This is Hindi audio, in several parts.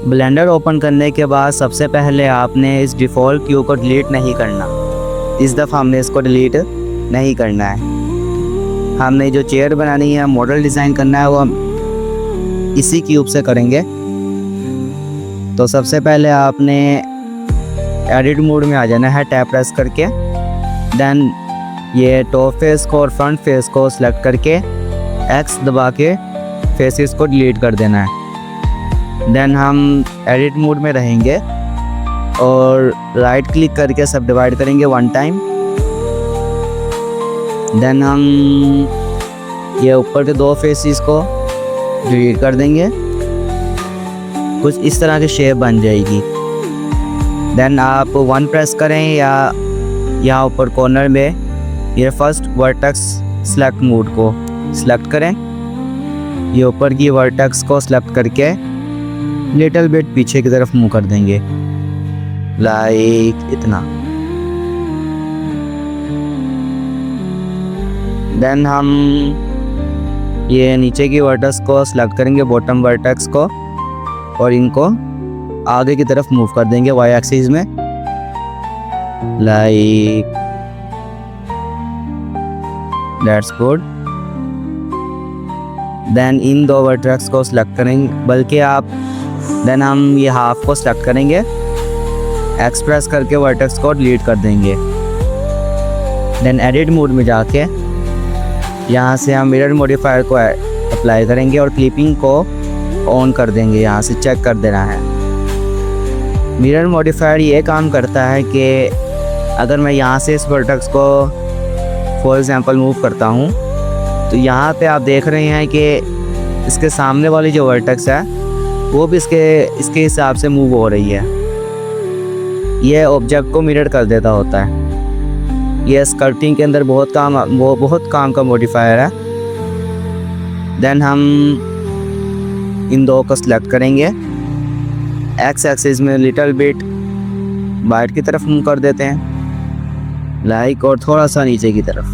ब्लेंडर ओपन करने के बाद सबसे पहले आपने इस डिफ़ॉल्ट क्यू को डिलीट नहीं करना। इस दफ़ा हमने इसको डिलीट नहीं करना है। हमने जो चेयर बनानी है, मॉडल डिज़ाइन करना है, वो हम इसी क्यूब से करेंगे। तो सबसे पहले आपने एडिट मोड में आ जाना है टैप प्रेस करके। देन ये टॉप फेस को और फ्रंट फेस को सिलेक्ट करके एक्स दबा के फेसेस को डिलीट कर देना है। देन हम एडिट मोड में रहेंगे और राइट क्लिक करके सब डिवाइड करेंगे 1 टाइम। देन हम ये ऊपर के 2 फेसेस को डिलीट कर देंगे। कुछ इस तरह की शेप बन जाएगी। देन आप 1 प्रेस करें या यहाँ ऊपर कॉर्नर में ये फर्स्ट वर्टेक्स सेलेक्ट मोड को सिलेक्ट करें। ये ऊपर की वर्टेक्स को सिलेक्ट करके लिटिल बिट पीछे की तरफ मूव कर देंगे, लाइक इतना। देन हम ये नीचे की वर्टेक्स को सिलेक्ट करेंगे, बॉटम वर्टेक्स को, और इनको आगे की तरफ मूव कर देंगे वाई एक्सिस में, like that's good. Then in 2 vertex को सिलेक्ट करेंगे, बल्कि आप देन हम ये हाफ को सिलेक्ट करेंगे, एक्सप्रेस करके वर्टेक्स को डिलीट कर देंगे। देन एडिट मोड में जाके यहाँ से हम मिरर मॉडिफायर को अप्लाई करेंगे और क्लिपिंग को ऑन कर देंगे। यहाँ से चेक कर देना है। मिरर मॉडिफायर ये काम करता है कि अगर मैं यहाँ से इस वर्टेक्स को फॉर एग्जांपल मूव करता हूँ तो यहाँ पे आप देख रहे हैं कि इसके सामने वाली जो वर्टेक्स है वो भी इसके हिसाब से मूव हो रही है। ये ऑब्जेक्ट को मिरर कर देता होता है। ये स्कल्पटिंग के अंदर बहुत काम का मॉडिफायर है। देन हम इन 2 को सिलेक्ट करेंगे, एक्स एक्सिस में लिटिल बिट बाइट की तरफ मूव कर देते हैं, लाइक, और थोड़ा सा नीचे की तरफ,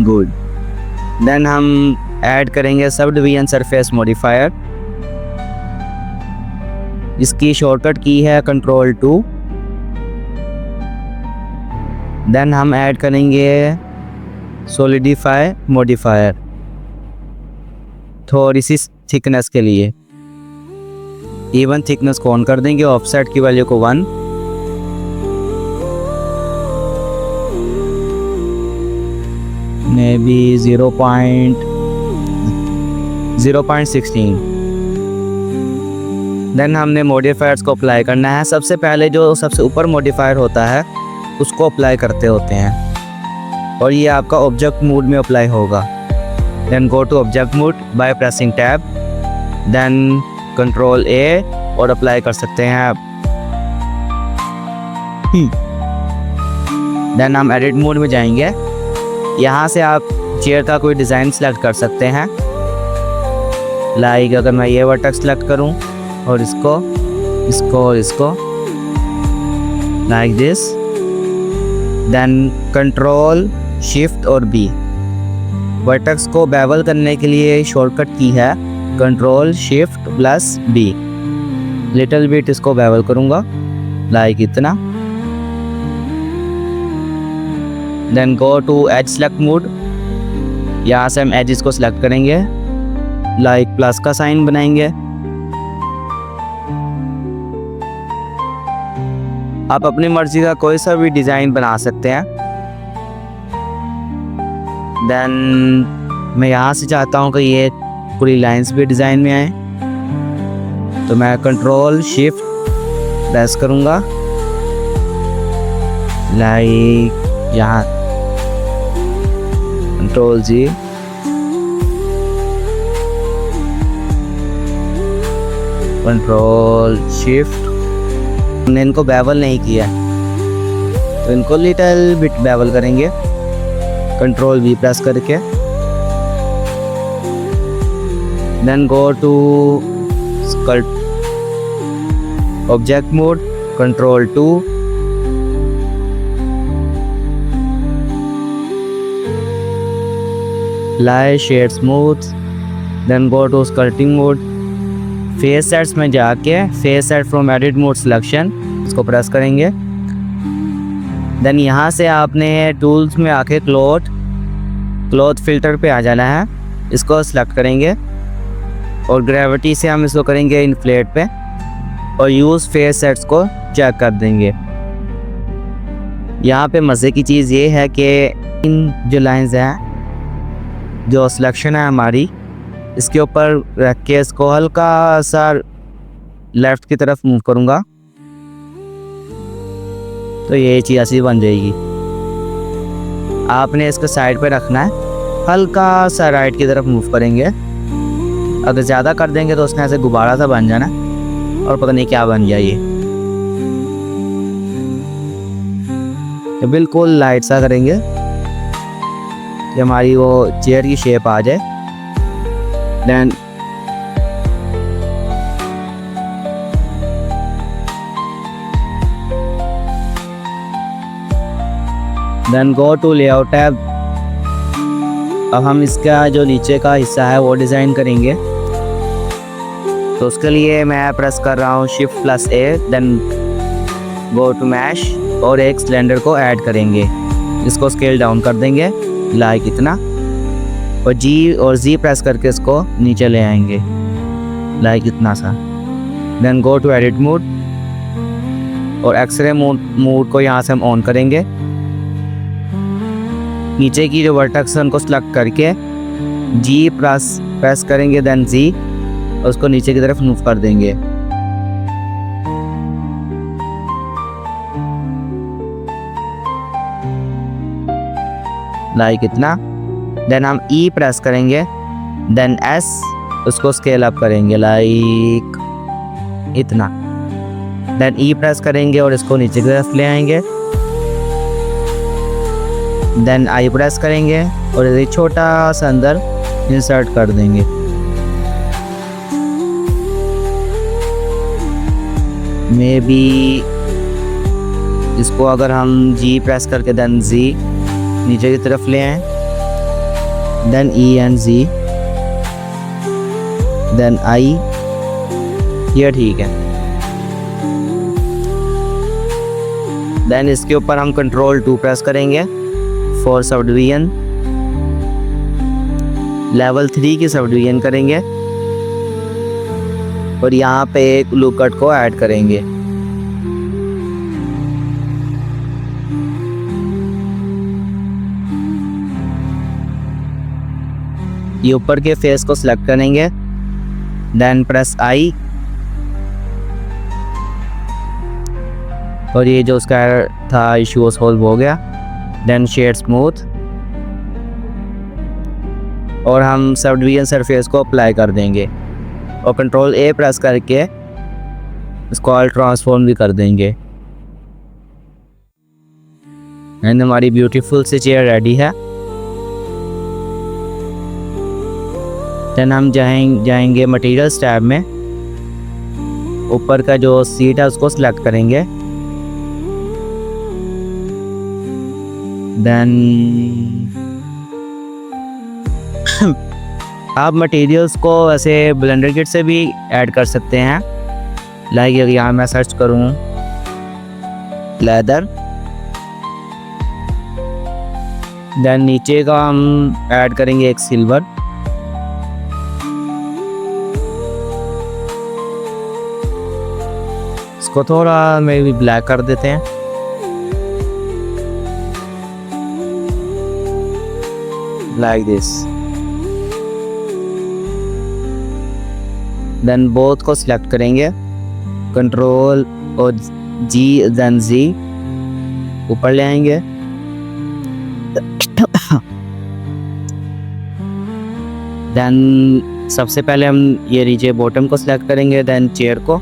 गुड। देन हम ऐड करेंगे सब डिवीजन सरफेस मॉडिफायर। इसकी शॉर्टकट की है Ctrl+2। देन हम ऐड करेंगे सॉलिडिफाई मॉडिफायर थोड़ी सी थिकनेस के लिए। इवन थिकनेस को ऑन कर देंगे, ऑफसेट की वैल्यू को 1, मे बी 0.16। देन हमने मॉडिफायर्स को अप्लाई करना है। सबसे पहले जो सबसे ऊपर मॉडिफायर होता है उसको अप्लाई करते होते हैं और ये आपका ऑब्जेक्ट मोड में अप्लाई होगा। Then go to object mode by pressing tab, then Ctrl+A और अप्लाई कर सकते हैं आप। देन हम एडिट मोड में जाएंगे। यहाँ से आप चेयर का कोई डिज़ाइन सेलेक्ट कर सकते हैं, लाइक अगर मैं ये वर्टेक्स सेलेक्ट करूँ और इसको और इसको, लाइक दिस। देन Ctrl+Shift और B। वर्टेक्स को बेवल करने के लिए शॉर्टकट की है Ctrl+Shift+B। लिटिल बिट इसको बेवल करूँगा, लाइक इतना। Then go to edge select mode. यहाँ से हम एजेस को सिलेक्ट करेंगे, लाइक प्लस का साइन बनाएंगे। आप अपनी मर्जी का कोई सा भी डिज़ाइन बना सकते हैं। देन मैं यहाँ से चाहता हूँ कि ये पूरी लाइंस भी डिज़ाइन में आए, तो मैं Ctrl+Shift प्रेस करूँगा, लाइक यहाँ Ctrl+G, Ctrl+Shift। हमने इनको बेवल नहीं किया तो इनको लिटिल बिट बेवल करेंगे, Ctrl+V प्रेस करके। Then go to object mode, Ctrl+2, लाई shade smooth, then go to sculpting mode. Face sets में जाके face set from edit mode selection इसको प्रेस करेंगे। देन यहाँ से आपने टूल्स में आके क्लॉथ फिल्टर पे आ जाना है, इसको सिलेक्ट करेंगे और ग्रेविटी से हम इसको करेंगे इन्फ्लेट पे और यूज़ फेस सेट्स को चेक कर देंगे। यहाँ पे मज़े की चीज़ ये है कि इन जो लाइंस हैं, जो सिलेक्शन है हमारी, इसके ऊपर रख के इसको हल्का सा लेफ़्ट की तरफ मूव करूँगा तो ये चीज़ ऐसी बन जाएगी। आपने इसको साइड पे रखना है, हल्का सा राइट की तरफ मूव करेंगे। अगर ज़्यादा कर देंगे तो उसने ऐसे गुब्बारा सा बन जाना और पता नहीं क्या बन गया ये बिल्कुल लाइट सा करेंगे कि हमारी वो चेयर की शेप आ जाए। Then go to layout tab. अब हम इसका जो नीचे का हिस्सा है वो डिज़ाइन करेंगे, तो उसके लिए मैं प्रेस कर रहा हूँ Shift+A। Then go to mash और एक सिलेंडर को ऐड करेंगे, इसको स्केल डाउन कर देंगे लाइक इतना और G और Z प्रेस करके इसको नीचे ले आएंगे लाइक इतना सा। Then go to edit mode और एक्सरे मोड को यहाँ से हम ऑन करेंगे। नीचे की जो वर्टेक्स है उनको सेलेक्ट करके G प्रेस करेंगे, देन Z और उसको नीचे की तरफ मूव कर देंगे। लाइक इतना। देन हम E प्रेस करेंगे, देन S उसको स्केल अप करेंगे लाइक इतना। देन E प्रेस करेंगे और इसको नीचे की तरफ ले आएंगे। देन I प्रेस करेंगे और इसे छोटा सा अंदर इंसर्ट कर देंगे। मे बी इसको अगर हम G प्रेस करके देन Z नीचे की तरफ ले आएं, then E and Z, then I, ये ठीक है। देन इसके ऊपर हम Ctrl 2 प्रेस करेंगे फॉर सब डिवीजन, लेवल 3 की सब डिवीजन करेंगे और यहाँ पे एक लूप कट को ऐड करेंगे। ये ऊपर के फेस को सिलेक्ट करेंगे, देन प्रेस I और ये जो उसका था इशू सॉल्व हो गया। देन शेड स्मूथ और हम सब डिवीजन सरफेस को अप्लाई कर देंगे और Ctrl A प्रेस करके इसको ऑल ट्रांसफॉर्म भी कर देंगे। एंड हमारी ब्यूटीफुल सी चेयर रेडी है। देन हम जाएंगे मटेरियल्स टैब में, ऊपर का जो सीट है उसको सिलेक्ट करेंगे। देन आप मटेरियल्स को वैसे ब्लेंडर किट से भी ऐड कर सकते हैं। लाइक यहाँ मैं सर्च करूँ लेदर, देन नीचे का हम ऐड करेंगे एक सिल्वर, इसको थोड़ा मे भी ब्लैक कर देते हैं। Like this. देन बोथ को सिलेक्ट करेंगे, Ctrl और G देन Z ऊपर ले आएंगे। देन सबसे पहले हम ये नीचे बॉटम को सिलेक्ट करेंगे, देन चेयर को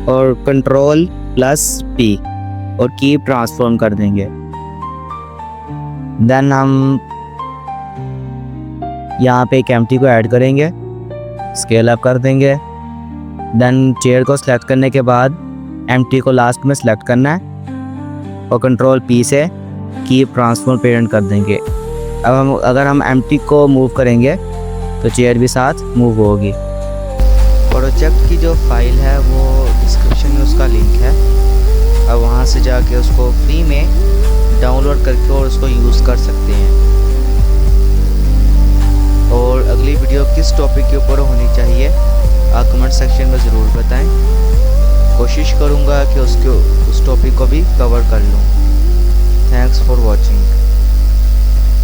और Ctrl+P और कीप ट्रांसफॉर्म कर देंगे। देन हम यहाँ पे एक एम्प्टी को ऐड करेंगे, स्केल अप कर देंगे। देन चेयर को सिलेक्ट करने के बाद एम्प्टी को लास्ट में सिलेक्ट करना है और Ctrl+P से कीप ट्रांसफॉर्म पेरेंट कर देंगे। अब हम अगर हम एम्प्टी को मूव करेंगे तो चेयर भी साथ मूव होगी। प्रोजेक्ट की जो फाइल है वो डिस्क्रिप्शन में उसका लिंक है, अब वहाँ से जाके उसको फ्री में डाउनलोड करके और उसको यूज़ कर सकते हैं। और अगली वीडियो किस टॉपिक के ऊपर होनी चाहिए आप कमेंट सेक्शन में ज़रूर बताएं, कोशिश करूँगा कि उस टॉपिक को भी कवर कर लूँ। Thanks for watching.